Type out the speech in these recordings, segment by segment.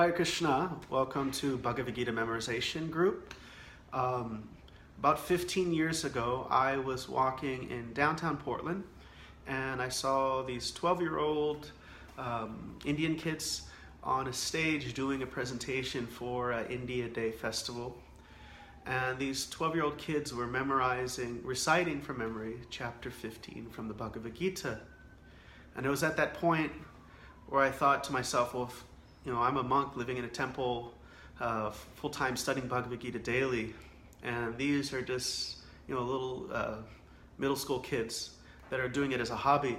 Hare Krishna, welcome to Bhagavad Gītā Memorization Group. About 15 years ago, I was walking in downtown Portland and I saw these 12-year-old Indian kids on a stage doing a presentation for India Day Festival. And these 12-year-old kids were reciting from memory, chapter 15 from the Bhagavad Gītā. And it was at that point where I thought to myself, well, I'm a monk living in a temple, full-time studying Bhagavad Gītā daily, and these are just, little middle school kids that are doing it as a hobby.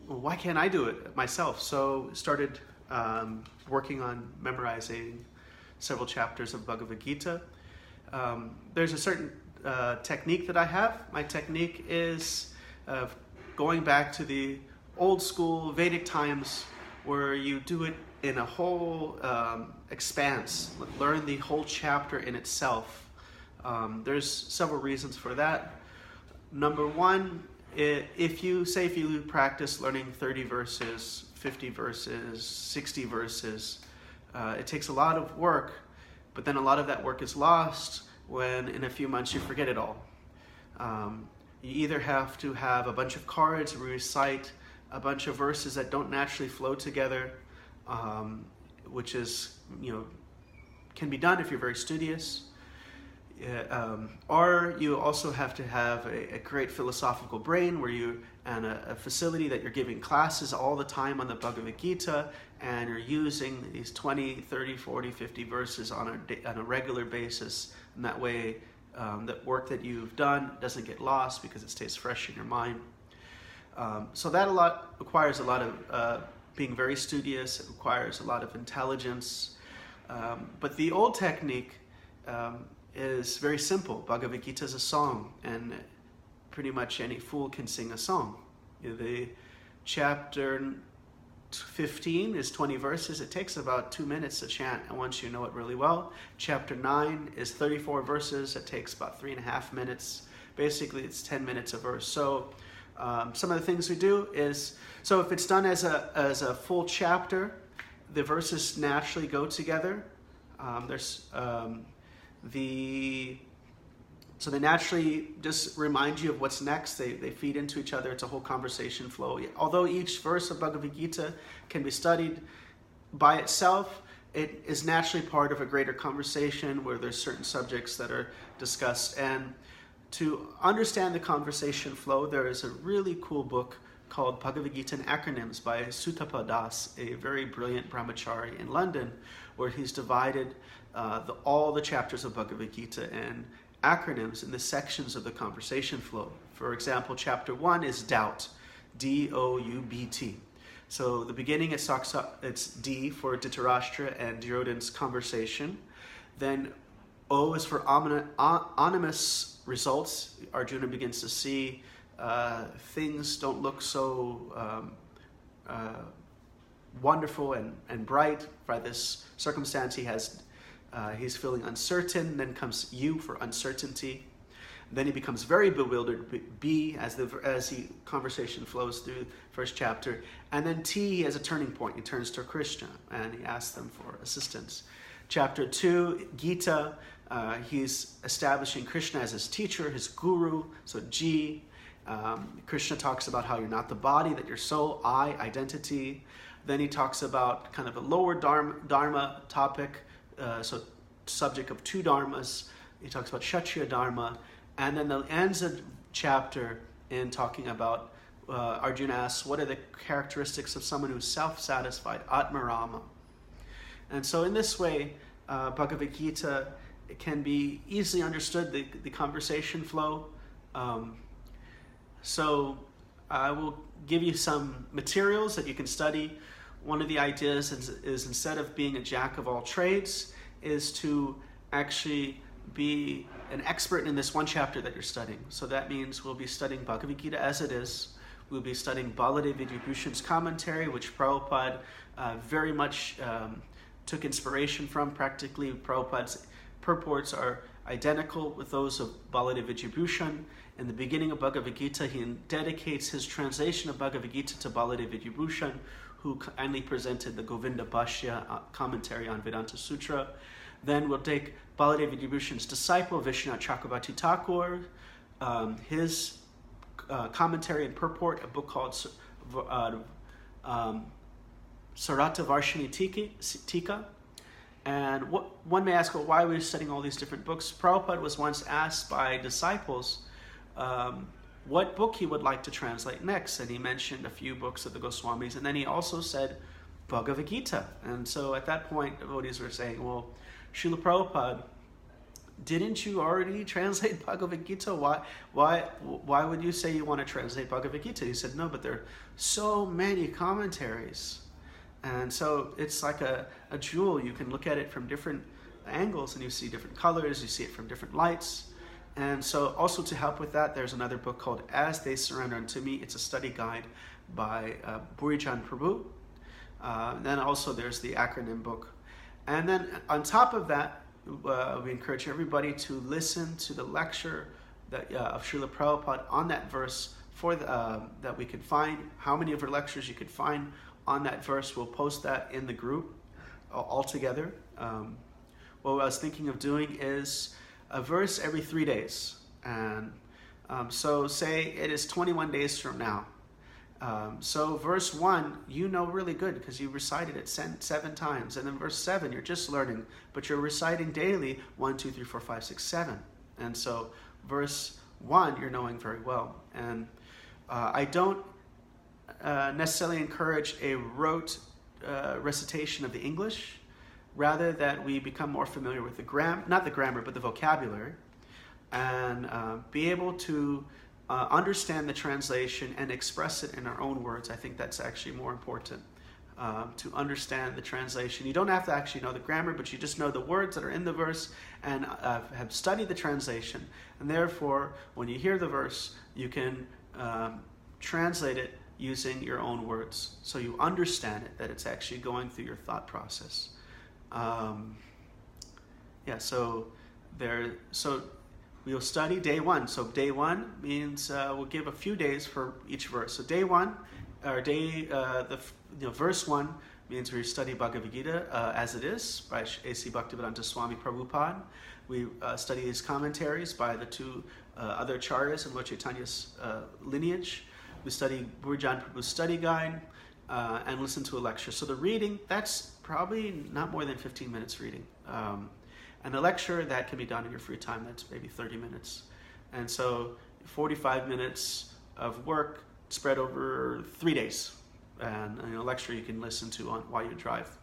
Well, why can't I do it myself? So started working on memorizing several chapters of Bhagavad Gītā. There's a certain technique that I have. My technique is going back to the old school Vedic times where you do it in a whole expanse, learn the whole chapter in itself. There's several reasons for that. Number one, if you practice learning 30 verses, 50 verses, 60 verses, it takes a lot of work, but then a lot of that work is lost when in a few months you forget it all. You either have to have a bunch of cards, recite a bunch of verses that don't naturally flow together, which is, can be done if you're very studious. Or you also have to have a great philosophical brain and a facility that you're giving classes all the time on the Bhagavad Gītā, and you're using these 20, 30, 40, 50 verses on a regular basis. And that way, that work that you've done doesn't get lost because it stays fresh in your mind. So that requires a lot of being very studious. It requires a lot of intelligence. But the old technique is very simple. Bhagavad Gītā is a song, and pretty much any fool can sing a song. The chapter 15 is 20 verses. It takes about 2 minutes to chant, and once you know it really well. Chapter 9 is 34 verses. It takes about 3.5 minutes. Basically, it's 10 minutes a verse. So some of the things we do is, so if it's done as a full chapter, the verses naturally go together. So they naturally just remind you of what's next. They feed into each other. It's a whole conversation flow. Although each verse of Bhagavad Gītā can be studied by itself, it is naturally part of a greater conversation where there's certain subjects that are discussed. And to understand the conversation flow, there is a really cool book called Bhagavad Gītā in Acronyms by Sutapa Das, a very brilliant brahmachari in London, where he's divided all the chapters of Bhagavad Gītā in acronyms in the sections of the conversation flow. For example, chapter 1 is doubt, D-O-U-B-T. So the beginning it's D for Dhritarashtra and Duryodhana's conversation. Then O is for ominous results. Arjuna begins to see things don't look so wonderful and bright. By this circumstance, he's feeling uncertain. Then comes U for uncertainty. Then he becomes very bewildered, B, as the conversation flows through the first chapter. And then T, he has a turning point. He turns to Krishna and he asks them for assistance. Chapter 2, Gita, he's establishing Krishna as his teacher, his guru. So G, Krishna talks about how you're not the body, that you're soul, I, identity. Then he talks about kind of a lower dharma topic, so subject of two dharmas. He talks about Kshatriya dharma. And then the ends of chapter in talking about, Arjuna asks, what are the characteristics of someone who's self-satisfied, Atmarama? And so in this way, Bhagavad Gītā, it can be easily understood, the conversation flow. So I will give you some materials that you can study. One of the ideas is instead of being a jack of all trades, is to actually be an expert in this one chapter that you're studying. So that means we'll be studying Bhagavad Gītā as it is. We'll be studying Baladev Vidyabhushan's commentary, which Prabhupada very much took inspiration from. Practically, Prabhupada's purports are identical with those of Baladev Vidyabhushan. In the beginning of Bhagavad Gītā, he dedicates his translation of Bhagavad Gītā to Baladev Vidyabhushan, who kindly presented the Govinda Bhashya commentary on Vedanta Sutra. Then we'll take Baladev Vibhushan's disciple, Vishwanath Chakravarti Thakur, his commentary and purport, a book called Sarata Varshini Tika. And one may ask, well, why are we studying all these different books? Prabhupada was once asked by disciples what book he would like to translate next. And he mentioned a few books of the Goswamis. And then he also said Bhagavad Gītā. And so at that point, devotees were saying, well, Srila Prabhupada, didn't you already translate Bhagavad Gītā? Why would you say you want to translate Bhagavad Gītā? He said, no, but there are so many commentaries. And so it's like a jewel. You can look at it from different angles and you see different colors, you see it from different lights. And so also to help with that, there's another book called As They Surrender Unto Me. It's a study guide by Burijan Prabhu. Then also there's the acronym book. And then on top of that, we encourage everybody to listen to the lecture of Srila Prabhupada on that verse that we could find. How many of her lectures you could find on that verse, we'll post that in the group all together. What I was thinking of doing is a verse every 3 days. And so say it is 21 days from now. So verse 1, you know really good because you recited it 7 times. And then verse 7, you're just learning, but you're reciting daily 1, 2, 3, 4, 5, 6, 7. And so verse 1, you're knowing very well. And I don't necessarily encourage a rote recitation of the English, rather that we become more familiar with not the grammar, but the vocabulary, and be able to understand the translation and express it in our own words. I think that's actually more important, to understand the translation. You don't have to actually know the grammar, but you just know the words that are in the verse and have studied the translation. And therefore, when you hear the verse, you can translate it using your own words, so you understand it, that it's actually going through your thought process. So we'll study day 1. So day 1 means we'll give a few days for each verse. So day 1, or verse 1 means we study Bhagavad Gītā as it is by A.C. Bhaktivedanta Swami Prabhupada. We study his commentaries by the 2 other acharyas in Lord Chaitanya's lineage. We study Burijan Prabhu's study guide and listen to a lecture. So the reading, that's probably not more than 15 minutes reading. And a lecture, that can be done in your free time. That's maybe 30 minutes. And so 45 minutes of work spread over 3 days. And a lecture you can listen to while you drive.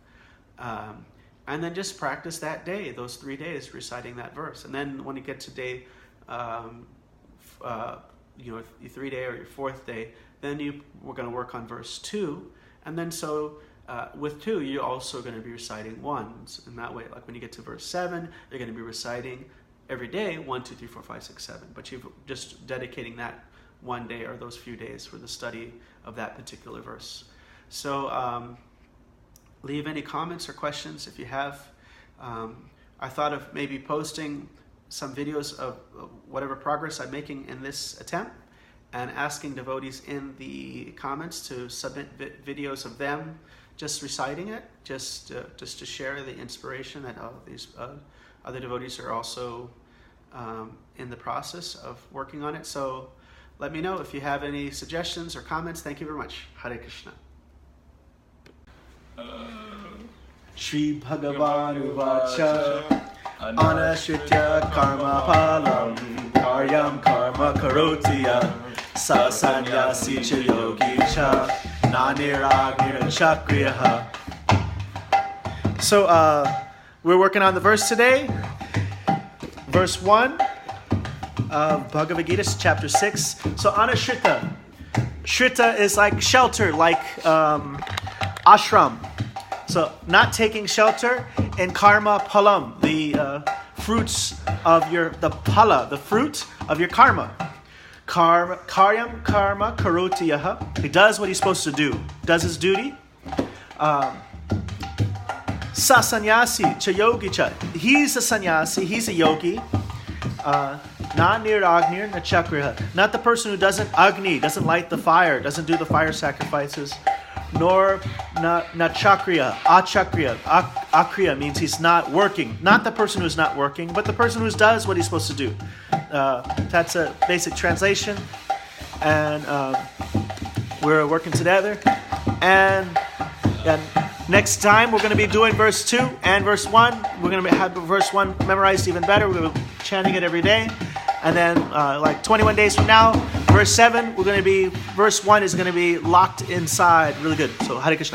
And then just practice that day, those 3 days, reciting that verse. And then when you get to day your 3rd day or your 4th day, then we're going to work on verse 2, and then so with 2 you're also going to be reciting 1s, and that way, like when you get to verse 7, you're going to be reciting every day 1, 2, 3, 4, 5, 6, 7. But you're just dedicating that one day or those few days for the study of that particular verse. So leave any comments or questions if you have. I thought of maybe posting some videos of whatever progress I'm making in this attempt, and asking devotees in the comments to submit videos of them just reciting it, just to share the inspiration that these other devotees are also in the process of working on it. So let me know if you have any suggestions or comments. Thank you very much. Hare Krishna. Shri Bhagavan Uvacha Anashritya karma palam karyam karma karotiya sa sanyasi cha yogi cha naniragir chakriyaha. So we're working on the verse today. Verse 1 of Bhagavad Gītā, chapter 6. So anashrita. Shrita is like shelter, like ashram. So not taking shelter, and karma palam, the fruits of the pala, the fruit of your karma. Karyam karma karotiyaha. He does what he's supposed to do. Does his duty. Sasanyasi cha yogi cha. He's a sannyasi. He's a yogi. Not near Agnir Nachakriha. Not the person who doesn't light the fire, doesn't do the fire sacrifices, nor nachakriya, achakriya. Akriya means he's not working. Not the person who's not working, but the person who does what he's supposed to do. That's a basic translation. And we're working together. And next time we're going to be doing verse 2 and verse 1. We're going to have verse 1 memorized even better. We're going to be chanting it every day. And then like 21 days from now, verse 7, verse 1 is going to be locked inside. Really good. So Hare Krishna.